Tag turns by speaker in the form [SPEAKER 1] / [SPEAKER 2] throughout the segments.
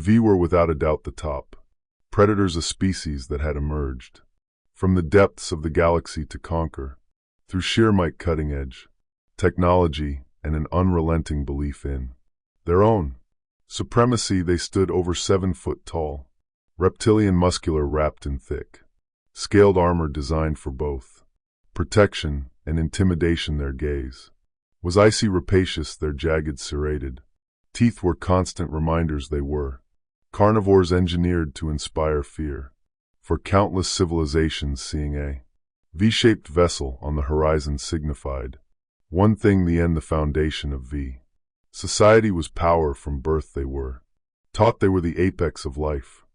[SPEAKER 1] V were without a doubt the top. Predators, a species that had emerged from the depths of the galaxy to conquer, through sheer might, cutting-edge technology, and an unrelenting belief in their own supremacy. They stood over 7 foot tall, reptilian, muscular, wrapped in thick, scaled armor designed for both protection and intimidation. Their gaze was icy, rapacious, their jagged, serrated teeth were constant reminders they were carnivores engineered to inspire fear. For countless civilizations, seeing a V-shaped vessel on the horizon signified one thing: the end, the foundation of V society was power. From birth they were taught they were the apex of life,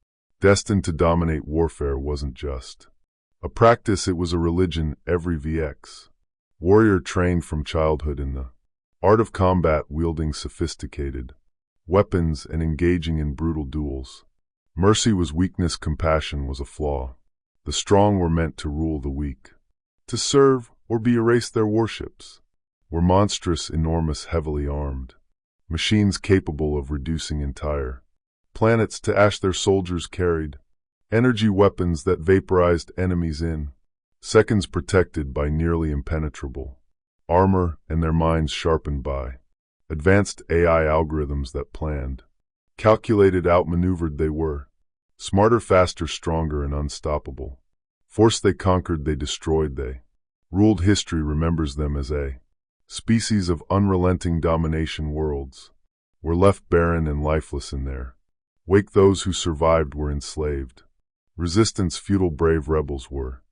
[SPEAKER 1] destined to dominate. Warfare wasn't just a practice, it was a religion. Every VX warrior trained from childhood in the art of combat, wielding sophisticated weapons and engaging in brutal duels. Mercy was weakness, compassion was a flaw. The strong were meant to rule the weak, to serve or be erased. Their warships were monstrous, enormous, heavily armed machines capable of reducing entire planets to ash. Their soldiers carried energy weapons that vaporized enemies in seconds, protected by nearly impenetrable armor, and their minds sharpened by advanced AI algorithms that planned, calculated, outmaneuvered. They were smarter, faster, stronger, and unstoppable. Force they conquered, they destroyed, they ruled. History remembers them as a species of unrelenting domination. Worlds were left barren and lifeless in their wake. Those who survived were enslaved. Resistance, futile, brave rebels were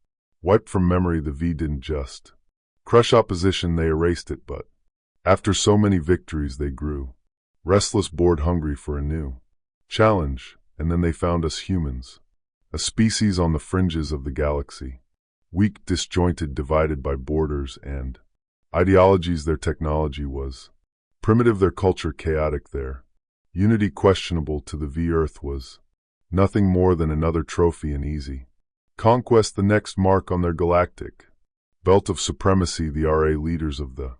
[SPEAKER 1] wiped from memory. The V didn't just crush opposition, they erased it. But after so many victories they grew restless, bored, hungry for a new challenge. And then they found us humans, a species on the fringes of the galaxy, weak, disjointed, divided by borders and ideologies. Their technology was primitive, their culture chaotic, their unity questionable. To the V, Earth was nothing more than another trophy, an easy conquest, the next mark on their galactic belt of supremacy. The RA leaders of the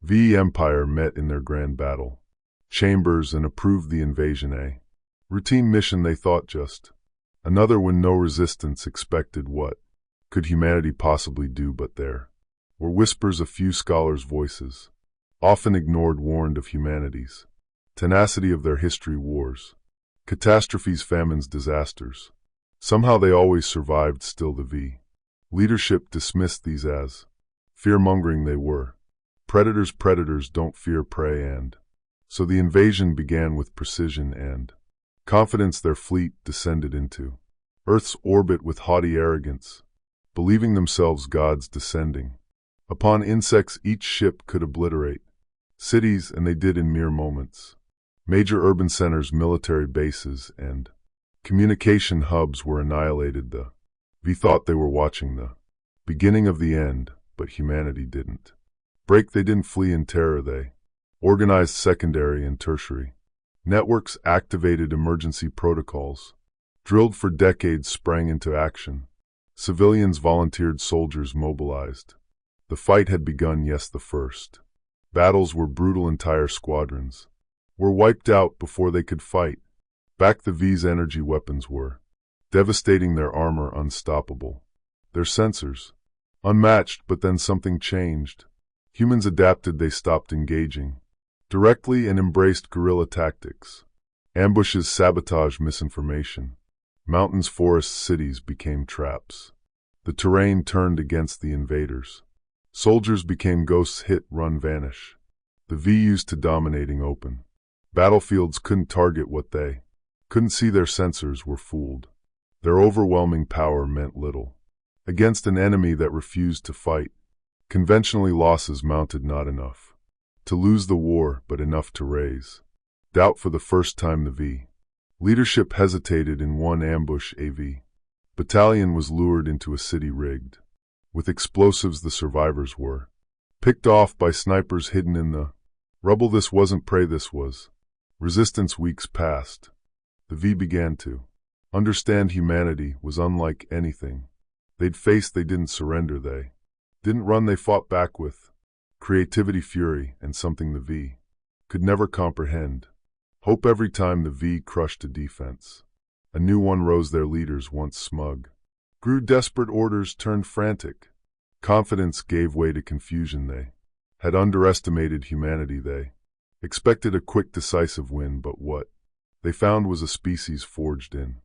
[SPEAKER 1] V Empire met in their grand battle chambers and approved the invasion, a routine mission they thought, just another when no resistance expected. What could humanity possibly do? But there were whispers, a few scholars' voices, often ignored, warned of humanity's tenacity, of their history, wars, catastrophes, famines, disasters. Somehow they always survived. Still the V leadership dismissed these as fear-mongering. They were predators. Predators don't fear prey, and so the invasion began with precision and confidence. Their fleet descended into Earth's orbit with haughty arrogance, believing themselves gods descending upon insects. Each ship could obliterate cities, and they did in mere moments. Major urban centers, military bases, and communication hubs were annihilated. The V thought they were watching the beginning of the end, but humanity didn't break. They didn't flee in terror. They organized secondary and tertiary networks, activated emergency protocols, drilled for decades, sprang into action. Civilians volunteered, soldiers mobilized. The fight had begun. Yes, the first battles were brutal. Entire squadrons were wiped out before they could fight back. The V's energy weapons were devastating, their armor unstoppable, their sensors unmatched. But then something changed. Humans adapted. They stopped engaging directly and embraced guerrilla tactics. Ambushes, sabotage, misinformation. Mountains, forests, cities became traps. The terrain turned against the invaders. Soldiers became ghosts, hit, run, vanish. The V used to dominating open battlefields, couldn't target what they couldn't see. Their sensors were fooled. Their overwhelming power meant little against an enemy that refused to fight. Conventionally, losses mounted, not enough to lose the war, but enough to raise doubt. For the first time the V leadership hesitated. In one ambush, a V battalion was lured into a city rigged with explosives. The survivors were picked off by snipers hidden in the rubble. This wasn't prey, this was resistance. Weeks passed. The V began to understand humanity was unlike anything they'd faced. They didn't surrender, they didn't run, they fought back with creativity, fury, and something the V could never comprehend: Hope every time the V crushed a defense. A new one rose, their leaders once smug. Grew desperate, orders turned frantic. Confidence gave way to confusion. They had underestimated humanity. They expected a quick, decisive win, but what they found was a species forged in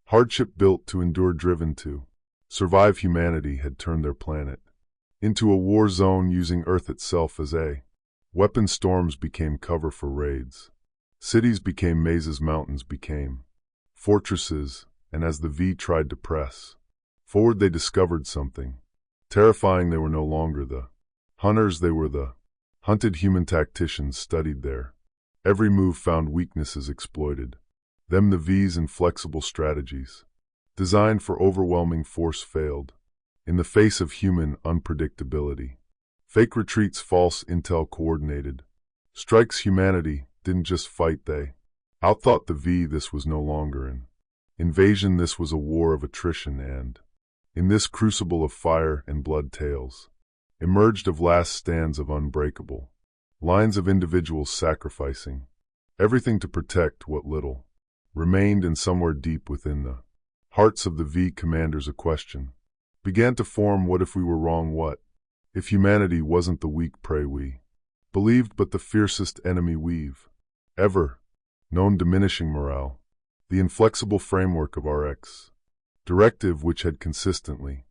[SPEAKER 1] hardship, built to endure, driven to survive. Humanity had turned their planet into a war zone, using Earth itself as a weapon. Storms became cover for raids. Cities became mazes, mountains became fortresses, and as the V tried to press forward, they discovered something terrifying. They were no longer the hunters, they were the hunted. Human tacticians studied their every move, found weaknesses, exploited them. The V's inflexible strategies, designed for overwhelming force, failed in the face of human unpredictability. Fake retreats, false intel, coordinated strikes. Humanity didn't just fight, they outthought the V. This was no longer an invasion, this was a war of attrition, and in this crucible of fire and blood, tales emerged of last stands, of unbreakable lines, of individuals sacrificing everything to protect what little remained. And somewhere deep within the hearts of the V commanders, a question began to form: what if we were wrong? What if humanity wasn't the weak prey we believed, but the fiercest enemy we've ever known? Diminishing morale, the inflexible framework of RX directive, which had consistently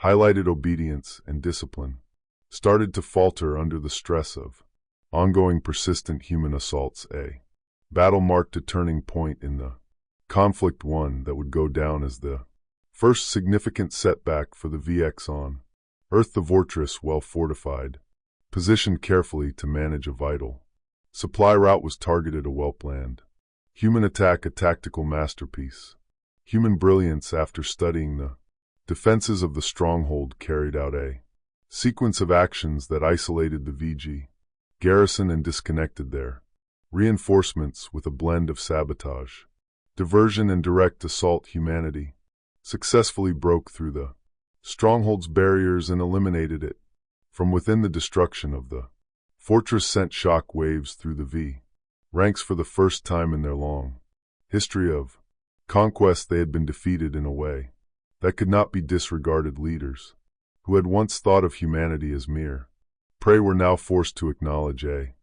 [SPEAKER 1] highlighted obedience and discipline, started to falter under the stress of ongoing, persistent human assaults. A battle marked a turning point in the conflict, one that would go down as the first significant setback for the VX on Earth. The fortress, well fortified, positioned carefully to manage a vital supply route, was targeted. A well-planned human attack, a tactical masterpiece. Human brilliance. After studying the defenses of the stronghold, carried out a sequence of actions that isolated the VG garrison and disconnected their reinforcements with a blend of sabotage, diversion, and direct assault. Humanity successfully broke through the stronghold's barriers and eliminated it from within. The destruction of the fortress sent shock waves through the V ranks. For the first time in their long history of conquest, they had been defeated in a way that could not be disregarded. Leaders who had once thought of humanity as mere prey were now forced to acknowledge a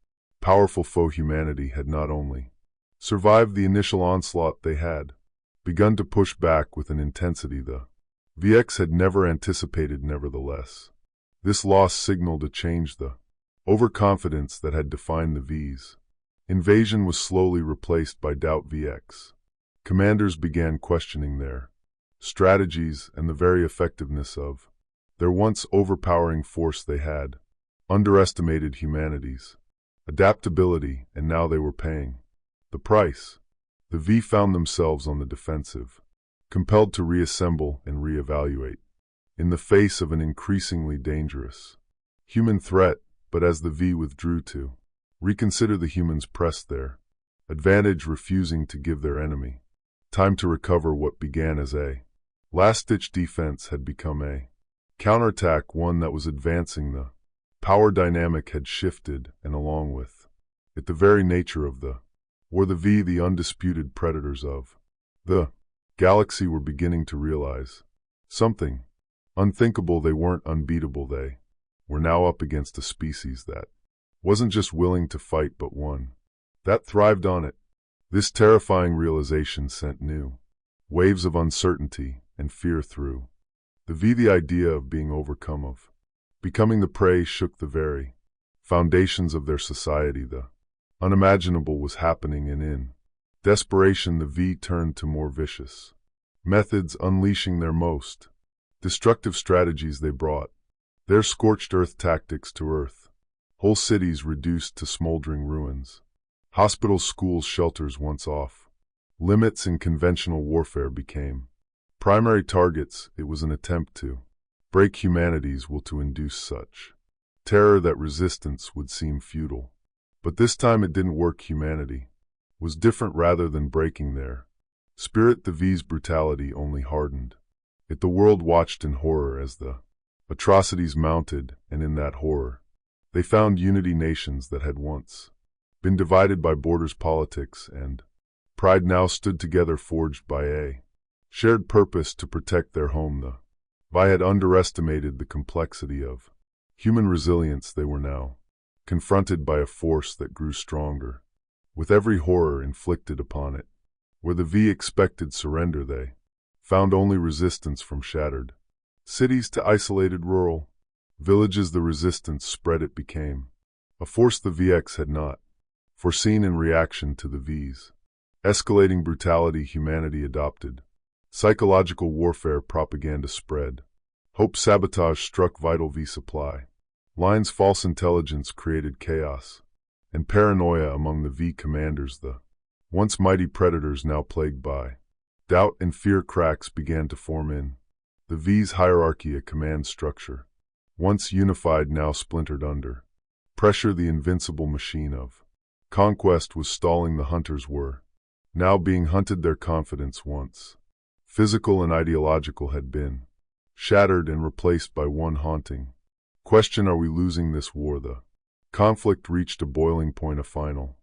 [SPEAKER 1] powerful foe. Humanity had not only survived the initial onslaught, they had begun to push back with an intensity the VX had never anticipated. Nevertheless, this loss signaled a change. The overconfidence that had defined the V's invasion was slowly replaced by doubt. VX commanders began questioning their strategies and the very effectiveness of their once overpowering force. They had underestimated humanity's adaptability, and now they were paying the price. The V found themselves on the defensive, compelled to reassemble and reevaluate in the face of an increasingly dangerous human threat. But as the V withdrew to reconsider, the humans pressed their advantage, refusing to give their enemy time to recover. What began as a last-ditch defense had become a counterattack, one that was advancing. The power dynamic had shifted, and along with it the very nature of the war. The V, the undisputed predators of the galaxy, were beginning to realize something unthinkable. They weren't unbeatable. They were now up against a species that wasn't just willing to fight, but one that thrived on it. This terrifying realization sent new waves of uncertainty and fear through the V. The idea of being overcome, of becoming the prey, shook the very foundations of their society. The unimaginable was happening, and in desperation the V turned to more vicious methods, unleashing their most destructive strategies. They brought their scorched earth tactics to Earth. Whole cities reduced to smoldering ruins. Hospitals, schools, shelters once off limits in conventional warfare became primary targets. It was an attempt to break humanity's will, to induce such terror that resistance would seem futile. But this time it didn't work. Humanity was different. Rather than breaking their spirit, the V's brutality only hardened it. The world watched in horror as the atrocities mounted, and in that horror they found unity. Nations that had once been divided by borders, politics, and pride, now stood together, forged by a shared purpose to protect their home. The Vi had underestimated the complexity of human resilience. They were now confronted by a force that grew stronger with every horror inflicted upon it. Where the V expected surrender, they found only resistance. From shattered cities to isolated rural villages, the resistance spread. It became a force the VX had not foreseen. In reaction to the V's escalating brutality, humanity adopted psychological warfare. Propaganda spread hope, sabotage struck vital V supply lines, false intelligence created chaos and paranoia among the V commanders. The once mighty predators, now plagued by doubt and fear, cracks began to form in the V's hierarchy, a command structure once unified, now splintered under pressure. The invincible machine of conquest was stalling. The hunters were now being hunted. Their confidence, once physical and ideological, had been shattered and replaced by one haunting question: are we losing this war? The conflict reached a boiling point, a final